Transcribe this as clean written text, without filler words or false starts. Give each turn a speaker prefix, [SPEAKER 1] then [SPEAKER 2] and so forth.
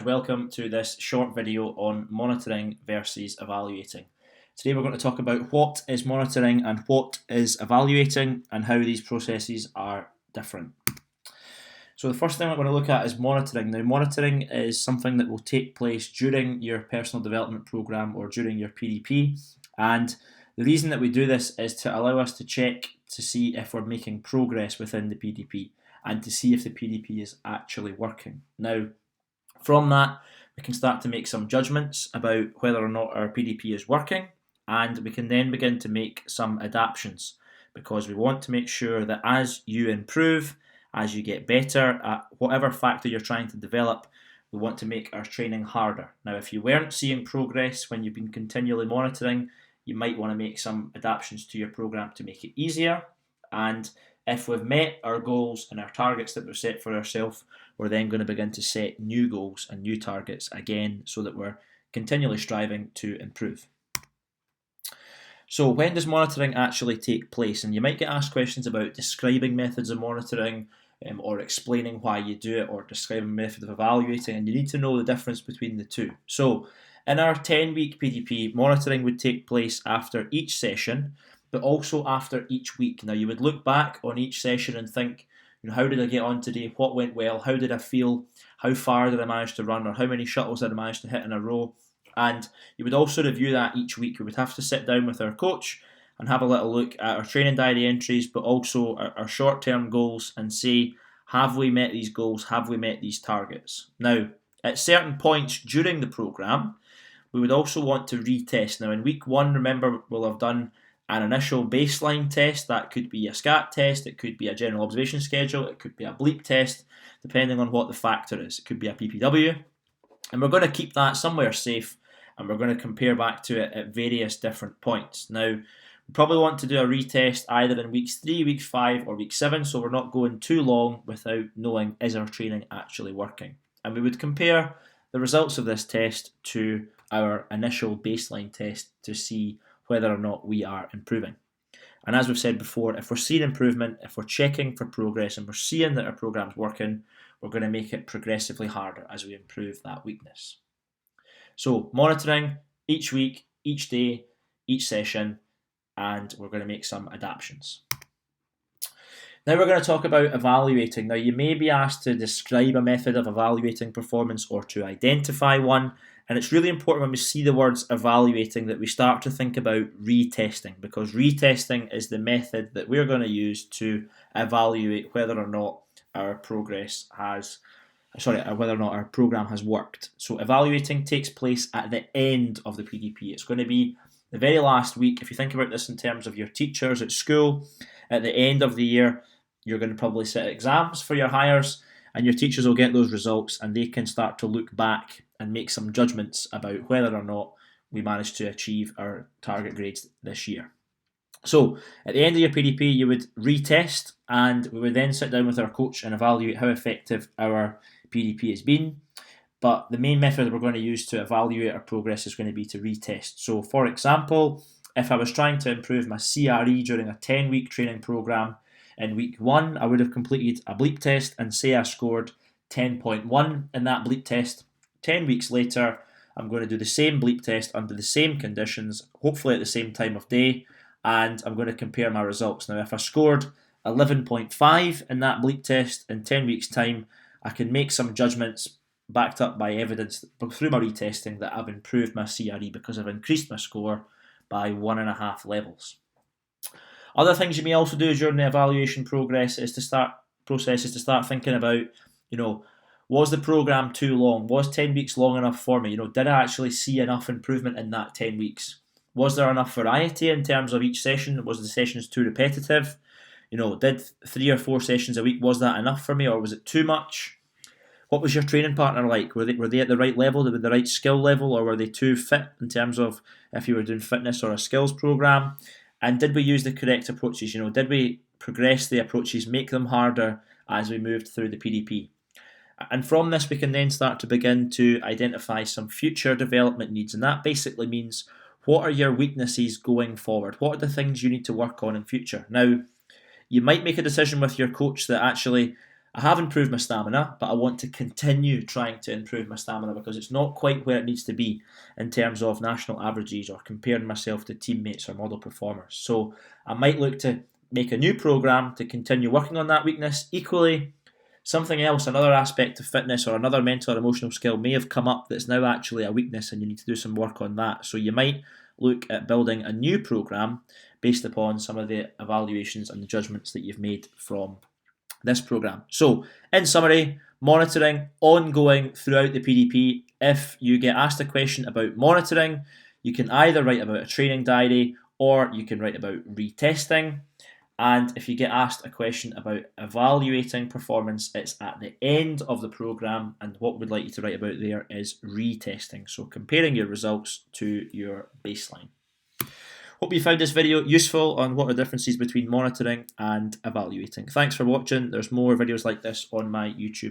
[SPEAKER 1] welcome to this short video on monitoring versus evaluating. Today we're going to talk about what is monitoring and what is evaluating and how these processes are different. So the first thing we're going to look at is monitoring. Now, monitoring is something that will take place during your personal development program or during your PDP, and the reason that we do this is to allow us to check to see if we're making progress within the PDP and to see if the PDP is actually working. Now, from that, we can start to make some judgments about whether or not our PDP is working, and we can then begin to make some adaptations because we want to make sure that as you improve, as you get better at whatever factor you're trying to develop, we want to make our training harder. Now, if you weren't seeing progress when you've been continually monitoring, you might want to make some adaptations to your program to make it easier. And if we've met our goals and our targets that we've set for ourselves, we're then going to begin to set new goals and new targets again so that we're continually striving to improve. So when does monitoring actually take place? And you might get asked questions about describing methods of monitoring or explaining why you do it or describing a method of evaluating, and you need to know the difference between the two. So in our 10-week PDP, monitoring would take place after each session, but also after each week. Now, you would look back on each session and think, how did I get on today? What went well? How did I feel? How far did I manage to run? Or how many shuttles did I manage to hit in a row? And you would also review that each week. We would have to sit down with our coach and have a little look at our training diary entries, but also our short-term goals and say, have we met these goals? Have we met these targets? Now, at certain points during the program, we would also want to retest. Now, in week 1, remember, we'll have done an initial baseline test. That could be a SCAT test, it could be a general observation schedule, it could be a bleep test, depending on what the factor is. It could be a PPW. And we're going to keep that somewhere safe, and we're going to compare back to it at various different points. Now, we probably want to do a retest either in weeks 3, week 5, or week 7, so we're not going too long without knowing, is our training actually working? And we would compare the results of this test to our initial baseline test to see whether or not we are improving. And as we've said before, if we're seeing improvement, if we're checking for progress and we're seeing that our program's working, we're going to make it progressively harder as we improve that weakness. So monitoring each week, each day, each session, and we're going to make some adaptations. Now we're going to talk about evaluating. Now, you may be asked to describe a method of evaluating performance or to identify one. And it's really important when we see the words evaluating that we start to think about retesting, because retesting is the method that we're going to use to evaluate whether or not our program has worked. So evaluating takes place at the end of the PDP. It's going to be the very last week. If you think about this in terms of your teachers at school, at the end of the year, you're going to probably set exams for your hires, and your teachers will get those results and they can start to look back and make some judgments about whether or not we managed to achieve our target grades this year. So at the end of your PDP, you would retest, and we would then sit down with our coach and evaluate how effective our PDP has been. But the main method we're going to use to evaluate our progress is going to be to retest. So for example, if I was trying to improve my CRE during a 10-week training program, in week 1, I would have completed a bleep test and say I scored 10.1 in that bleep test. 10 weeks later, I'm going to do the same bleep test under the same conditions, hopefully at the same time of day, and I'm going to compare my results. Now, if I scored 11.5 in that bleep test in 10 weeks' time, I can make some judgments backed up by evidence through my retesting that I've improved my CRE because I've increased my score by 1.5 levels. Other things you may also do during the evaluation process is to start thinking about, was the program too long? Was 10 weeks long enough for me? Did I actually see enough improvement in that 10 weeks? Was there enough variety in terms of each session? Was the sessions too repetitive? Did 3 or 4 sessions a week, was that enough for me, or was it too much? What was your training partner like? Were they at the right level, with the right skill level, or were they too fit in terms of if you were doing fitness or a skills program? And did we use the correct approaches? Did we progress the approaches, make them harder as we moved through the PDP? And from this, we can then start to begin to identify some future development needs. And that basically means, what are your weaknesses going forward? What are the things you need to work on in future? Now, you might make a decision with your coach that actually, I have improved my stamina, but I want to continue trying to improve my stamina because it's not quite where it needs to be in terms of national averages or comparing myself to teammates or model performers. So I might look to make a new program to continue working on that weakness. Equally, something else, another aspect of fitness or another mental or emotional skill may have come up that's now actually a weakness and you need to do some work on that. So you might look at building a new program based upon some of the evaluations and the judgments that you've made from this program. So, in summary, monitoring ongoing throughout the PDP. If you get asked a question about monitoring, you can either write about a training diary or you can write about retesting. And if you get asked a question about evaluating performance, it's at the end of the program, and what we'd like you to write about there is retesting. So comparing your results to your baseline. Hope you found this video useful on what are the differences between monitoring and evaluating. Thanks for watching. There's more videos like this on my YouTube